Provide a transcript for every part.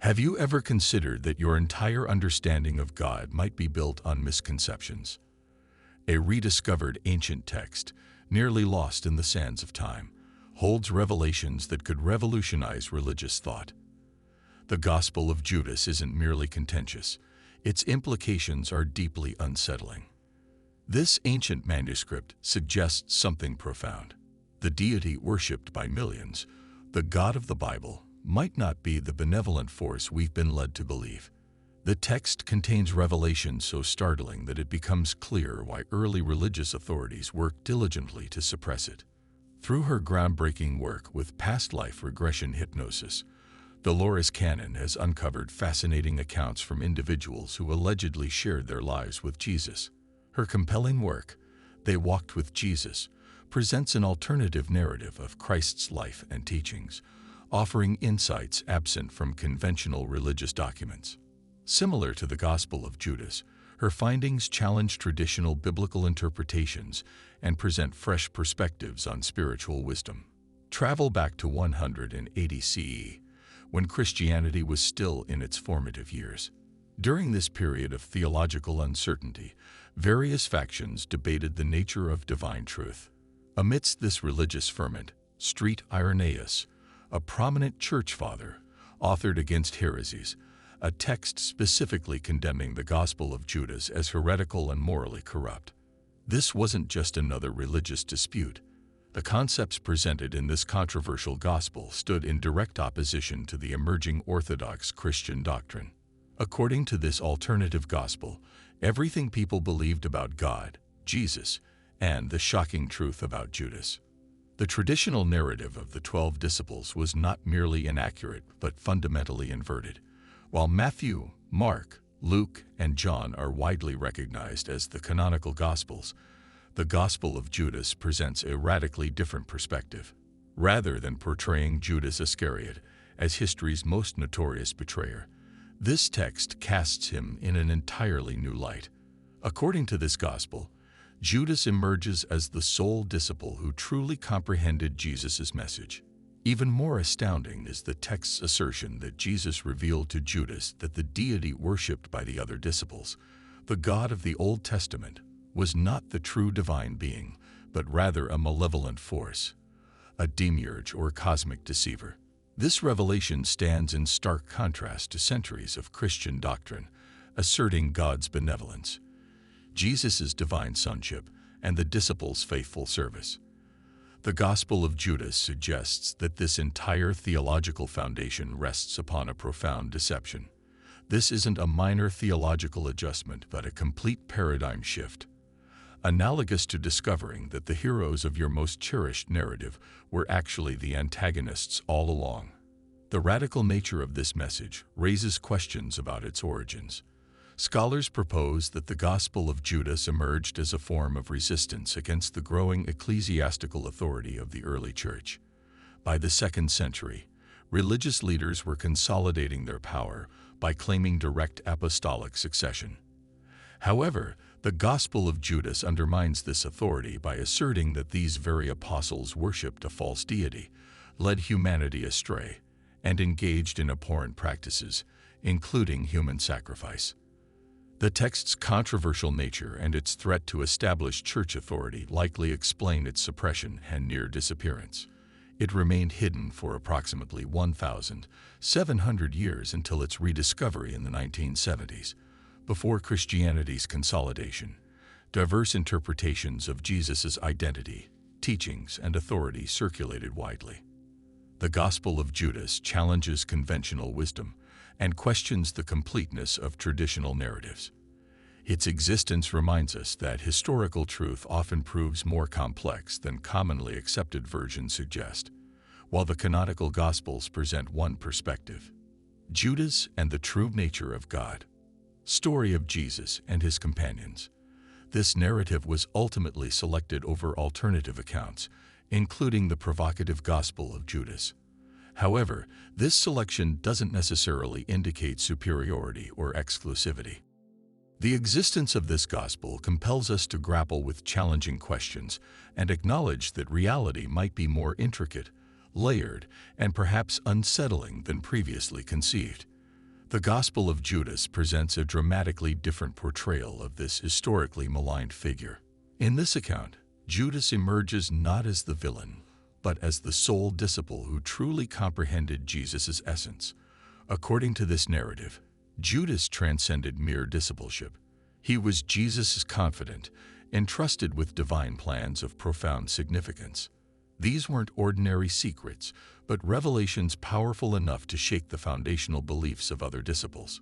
Have you ever considered that your entire understanding of God might be built on misconceptions? A rediscovered ancient text, nearly lost in the sands of time, holds revelations that could revolutionize religious thought. The Gospel of Judas isn't merely contentious, its implications are deeply unsettling. This ancient manuscript suggests something profound. The deity worshipped by millions, the God of the Bible, might not be the benevolent force we've been led to believe. The text contains revelations so startling that it becomes clear why early religious authorities worked diligently to suppress it. Through her groundbreaking work with past life regression hypnosis, Dolores Cannon has uncovered fascinating accounts from individuals who allegedly shared their lives with Jesus. Her compelling work, They Walked with Jesus, presents an alternative narrative of Christ's life and teachings, offering insights absent from conventional religious documents. Similar to the Gospel of Judas, her findings challenge traditional biblical interpretations and present fresh perspectives on spiritual wisdom. Travel back to 180 CE, when Christianity was still in its formative years. During this period of theological uncertainty, various factions debated the nature of divine truth. Amidst this religious ferment, St. Irenaeus, a prominent church father, authored Against Heresies, a text specifically condemning the Gospel of Judas as heretical and morally corrupt. This wasn't just another religious dispute. The concepts presented in this controversial gospel stood in direct opposition to the emerging Orthodox Christian doctrine. According to this alternative gospel, everything people believed about God, Jesus, and the shocking truth about Judas. The traditional narrative of the 12 disciples was not merely inaccurate but fundamentally inverted. While Matthew, Mark, Luke, and John are widely recognized as the canonical Gospels, the Gospel of Judas presents a radically different perspective. Rather than portraying Judas Iscariot as history's most notorious betrayer, this text casts him in an entirely new light. According to this Gospel, Judas emerges as the sole disciple who truly comprehended Jesus' message. Even more astounding is the text's assertion that Jesus revealed to Judas that the deity worshipped by the other disciples, the God of the Old Testament, was not the true divine being, but rather a malevolent force, a demiurge or cosmic deceiver. This revelation stands in stark contrast to centuries of Christian doctrine, asserting God's benevolence, Jesus' divine sonship, and the disciples' faithful service. The Gospel of Judas suggests that this entire theological foundation rests upon a profound deception. This isn't a minor theological adjustment, but a complete paradigm shift, analogous to discovering that the heroes of your most cherished narrative were actually the antagonists all along. The radical nature of this message raises questions about its origins. Scholars propose that the Gospel of Judas emerged as a form of resistance against the growing ecclesiastical authority of the early church. By the 2nd century, religious leaders were consolidating their power by claiming direct apostolic succession. However, the Gospel of Judas undermines this authority by asserting that these very apostles worshipped a false deity, led humanity astray, and engaged in abhorrent practices, including human sacrifice. The text's controversial nature and its threat to established church authority likely explain its suppression and near disappearance. It remained hidden for approximately 1,700 years until its rediscovery in the 1970s. Before Christianity's consolidation, diverse interpretations of Jesus' identity, teachings, and authority circulated widely. The Gospel of Judas challenges conventional wisdom and questions the completeness of traditional narratives. Its existence reminds us that historical truth often proves more complex than commonly accepted versions suggest, while the canonical Gospels present one perspective: Judas and the true nature of God. Story of Jesus and his companions. This narrative was ultimately selected over alternative accounts, including the provocative Gospel of Judas. However, this selection doesn't necessarily indicate superiority or exclusivity. The existence of this gospel compels us to grapple with challenging questions and acknowledge that reality might be more intricate, layered, and perhaps unsettling than previously conceived. The Gospel of Judas presents a dramatically different portrayal of this historically maligned figure. In this account, Judas emerges not as the villain, but as the sole disciple who truly comprehended Jesus' essence. According to this narrative, Judas transcended mere discipleship. He was Jesus' confidant, entrusted with divine plans of profound significance. These weren't ordinary secrets, but revelations powerful enough to shake the foundational beliefs of other disciples.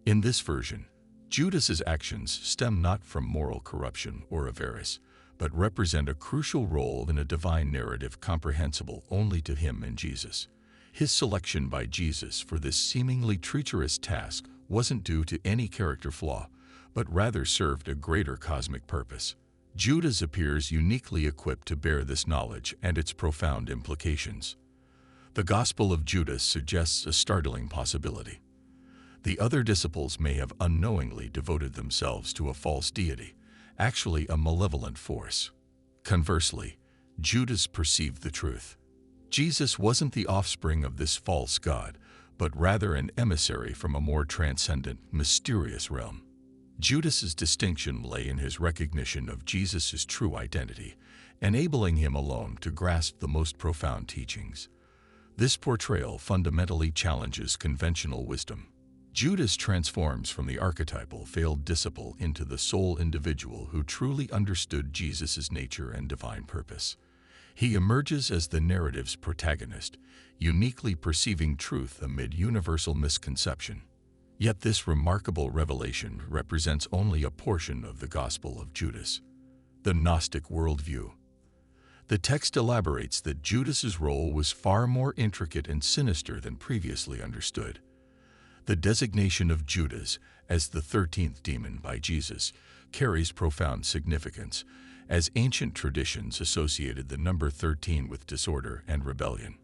In this version, Judas's actions stem not from moral corruption or avarice, but represent a crucial role in a divine narrative comprehensible only to him and Jesus. His selection by Jesus for this seemingly treacherous task wasn't due to any character flaw, but rather served a greater cosmic purpose. Judas appears uniquely equipped to bear this knowledge and its profound implications. The Gospel of Judas suggests a startling possibility. The other disciples may have unknowingly devoted themselves to a false deity, actually a malevolent force. Conversely, Judas perceived the truth. Jesus wasn't the offspring of this false god, but rather an emissary from a more transcendent, mysterious realm. Judas's distinction lay in his recognition of Jesus' true identity, enabling him alone to grasp the most profound teachings. This portrayal fundamentally challenges conventional wisdom. Judas transforms from the archetypal failed disciple into the sole individual who truly understood Jesus' nature and divine purpose. He emerges as the narrative's protagonist, uniquely perceiving truth amid universal misconception. Yet this remarkable revelation represents only a portion of the Gospel of Judas. The Gnostic worldview. The text elaborates that Judas's role was far more intricate and sinister than previously understood. The designation of Judas as the 13th demon by Jesus carries profound significance, as ancient traditions associated the number 13 with disorder and rebellion.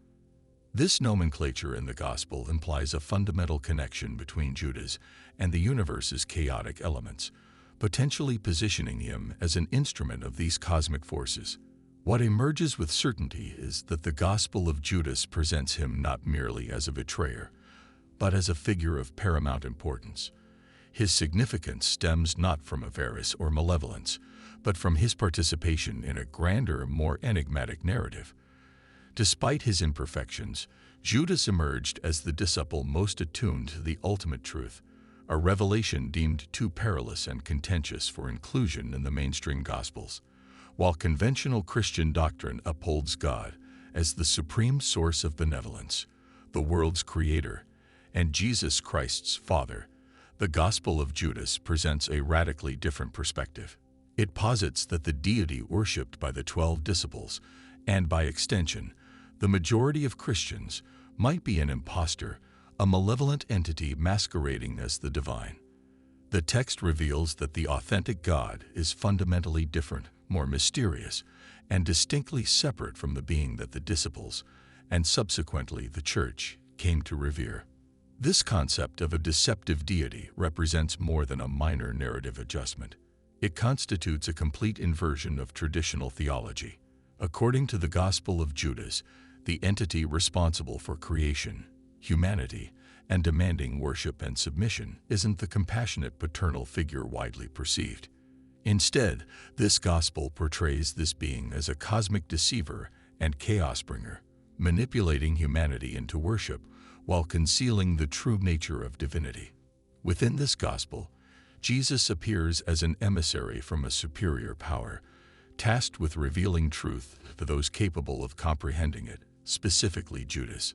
This nomenclature in the Gospel implies a fundamental connection between Judas and the universe's chaotic elements, potentially positioning him as an instrument of these cosmic forces. What emerges with certainty is that the Gospel of Judas presents him not merely as a betrayer, but as a figure of paramount importance. His significance stems not from avarice or malevolence, but from his participation in a grander, more enigmatic narrative. Despite his imperfections, Judas emerged as the disciple most attuned to the ultimate truth, a revelation deemed too perilous and contentious for inclusion in the mainstream Gospels. While conventional Christian doctrine upholds God as the supreme source of benevolence, the world's creator, and Jesus Christ's Father, the Gospel of Judas presents a radically different perspective. It posits that the deity worshipped by the 12 disciples, and by extension, the majority of Christians, might be an impostor, a malevolent entity masquerading as the divine. The text reveals that the authentic God is fundamentally different, more mysterious, and distinctly separate from the being that the disciples, and subsequently the Church, came to revere. This concept of a deceptive deity represents more than a minor narrative adjustment. It constitutes a complete inversion of traditional theology. According to the Gospel of Judas, the entity responsible for creation, humanity, and demanding worship and submission isn't the compassionate paternal figure widely perceived. Instead, this gospel portrays this being as a cosmic deceiver and chaos bringer, manipulating humanity into worship while concealing the true nature of divinity. Within this gospel, Jesus appears as an emissary from a superior power, tasked with revealing truth to those capable of comprehending it, specifically Judas.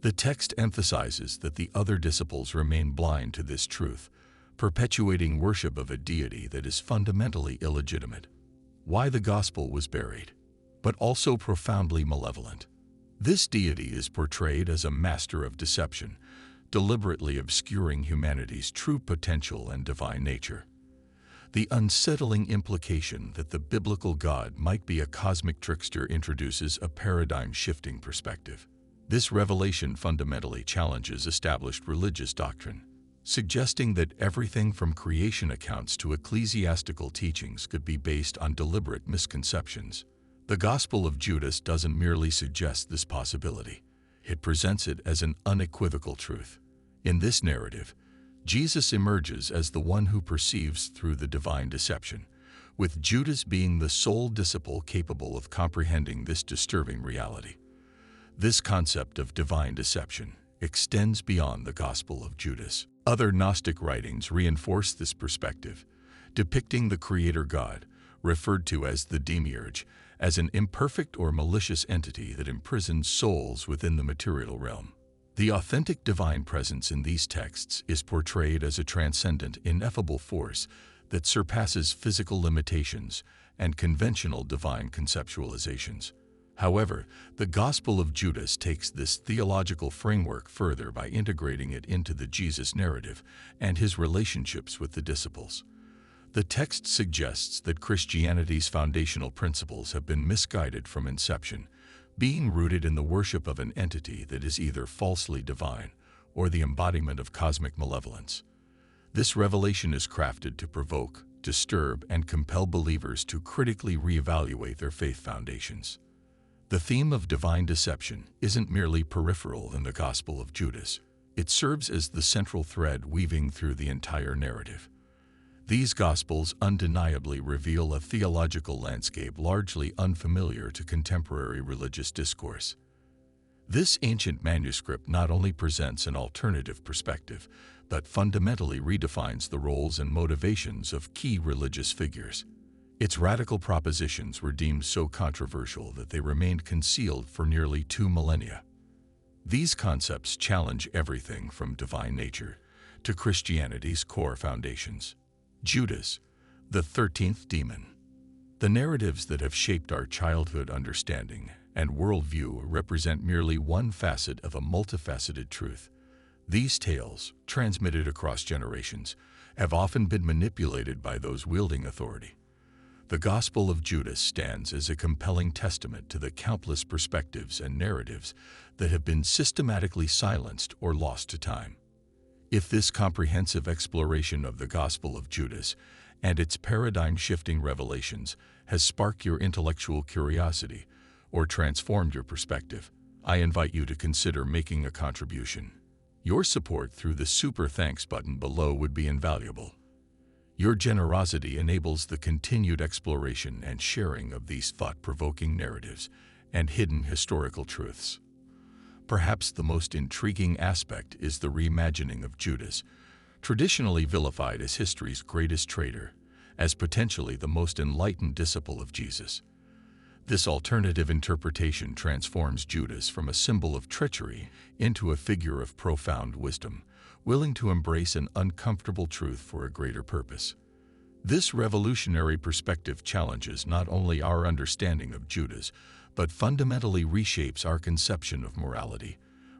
The text emphasizes that the other disciples remain blind to this truth, perpetuating worship of a deity that is fundamentally illegitimate. Why the gospel was buried, but also profoundly malevolent. This deity is portrayed as a master of deception, deliberately obscuring humanity's true potential and divine nature. The unsettling implication that the biblical God might be a cosmic trickster introduces a paradigm-shifting perspective. This revelation fundamentally challenges established religious doctrine, suggesting that everything from creation accounts to ecclesiastical teachings could be based on deliberate misconceptions. The Gospel of Judas doesn't merely suggest this possibility. It presents it as an unequivocal truth. In this narrative, Jesus emerges as the one who perceives through the divine deception, with Judas being the sole disciple capable of comprehending this disturbing reality. This concept of divine deception extends beyond the Gospel of Judas. Other Gnostic writings reinforce this perspective, depicting the Creator God, referred to as the Demiurge, as an imperfect or malicious entity that imprisons souls within the material realm. The authentic divine presence in these texts is portrayed as a transcendent, ineffable force that surpasses physical limitations and conventional divine conceptualizations. However, the Gospel of Judas takes this theological framework further by integrating it into the Jesus narrative and his relationships with the disciples. The text suggests that Christianity's foundational principles have been misguided from inception, being rooted in the worship of an entity that is either falsely divine or the embodiment of cosmic malevolence. This revelation is crafted to provoke, disturb, and compel believers to critically reevaluate their faith foundations. The theme of divine deception isn't merely peripheral in the Gospel of Judas. It serves as the central thread weaving through the entire narrative. These Gospels undeniably reveal a theological landscape largely unfamiliar to contemporary religious discourse. This ancient manuscript not only presents an alternative perspective, but fundamentally redefines the roles and motivations of key religious figures. Its radical propositions were deemed so controversial that they remained concealed for nearly 2 millennia. These concepts challenge everything from divine nature to Christianity's core foundations. Judas, the 13th demon. The narratives that have shaped our childhood understanding and worldview represent merely one facet of a multifaceted truth. These tales, transmitted across generations, have often been manipulated by those wielding authority. The Gospel of Judas stands as a compelling testament to the countless perspectives and narratives that have been systematically silenced or lost to time. If this comprehensive exploration of the Gospel of Judas and its paradigm-shifting revelations has sparked your intellectual curiosity or transformed your perspective, I invite you to consider making a contribution. Your support through the Super Thanks button below would be invaluable. Your generosity enables the continued exploration and sharing of these thought-provoking narratives and hidden historical truths. Perhaps the most intriguing aspect is the reimagining of Judas, traditionally vilified as history's greatest traitor, as potentially the most enlightened disciple of Jesus. This alternative interpretation transforms Judas from a symbol of treachery into a figure of profound wisdom, willing to embrace an uncomfortable truth for a greater purpose. This revolutionary perspective challenges not only our understanding of Judas, but fundamentally reshapes our conception of morality,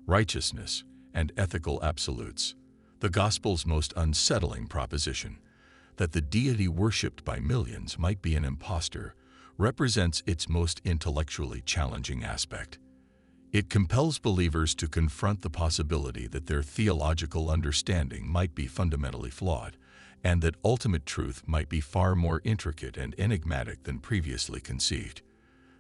righteousness, and ethical absolutes. The Gospel's most unsettling proposition, that the deity worshipped by millions might be an impostor, represents its most intellectually challenging aspect. It compels believers to confront the possibility that their theological understanding might be fundamentally flawed, and that ultimate truth might be far more intricate and enigmatic than previously conceived.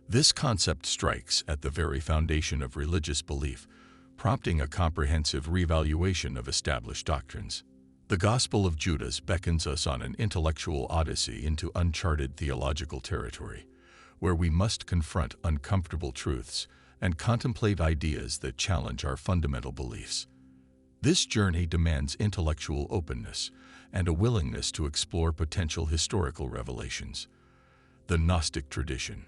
This concept strikes at the very foundation of religious belief, prompting a comprehensive reevaluation of established doctrines. The Gospel of Judas beckons us on an intellectual odyssey into uncharted theological territory, where we must confront uncomfortable truths and contemplate ideas that challenge our fundamental beliefs. This journey demands intellectual openness and a willingness to explore potential historical revelations. The Gnostic tradition,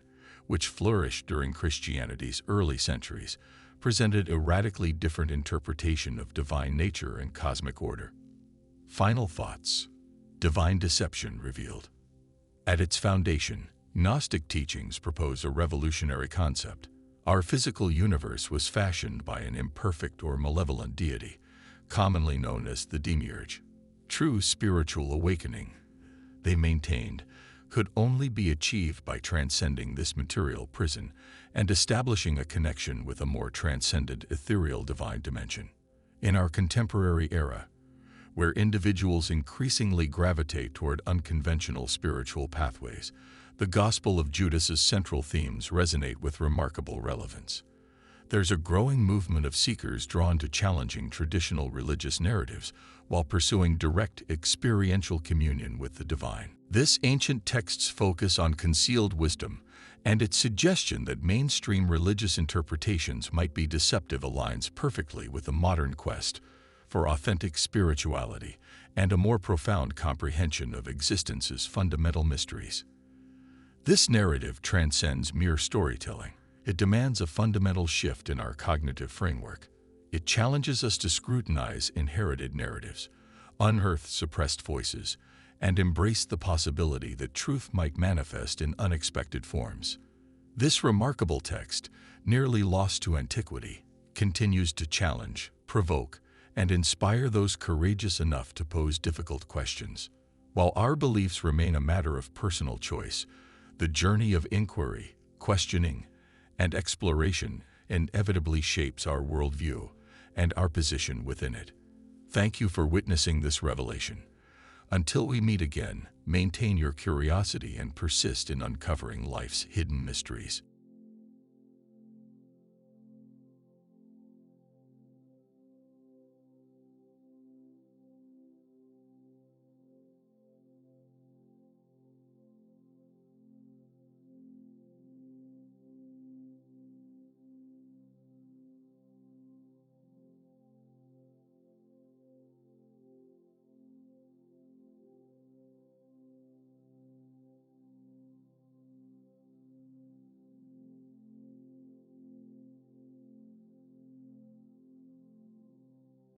which flourished during Christianity's early centuries, presented a radically different interpretation of divine nature and cosmic order. Final thoughts. Divine deception revealed. At its foundation, Gnostic teachings propose a revolutionary concept. Our physical universe was fashioned by an imperfect or malevolent deity, commonly known as the Demiurge. True spiritual awakening, they maintained, could only be achieved by transcending this material prison and establishing a connection with a more transcendent ethereal divine dimension. In our contemporary era, where individuals increasingly gravitate toward unconventional spiritual pathways, the Gospel of Judas's central themes resonate with remarkable relevance. There's a growing movement of seekers drawn to challenging traditional religious narratives while pursuing direct experiential communion with the divine. This ancient text's focus on concealed wisdom and its suggestion that mainstream religious interpretations might be deceptive aligns perfectly with the modern quest for authentic spirituality and a more profound comprehension of existence's fundamental mysteries. This narrative transcends mere storytelling. It demands a fundamental shift in our cognitive framework. It challenges us to scrutinize inherited narratives, unearth suppressed voices, and embrace the possibility that truth might manifest in unexpected forms. This remarkable text, nearly lost to antiquity, continues to challenge, provoke, and inspire those courageous enough to pose difficult questions. While our beliefs remain a matter of personal choice, the journey of inquiry, questioning, and exploration inevitably shapes our worldview and our position within it. Thank you for witnessing this revelation. Until we meet again, maintain your curiosity and persist in uncovering life's hidden mysteries.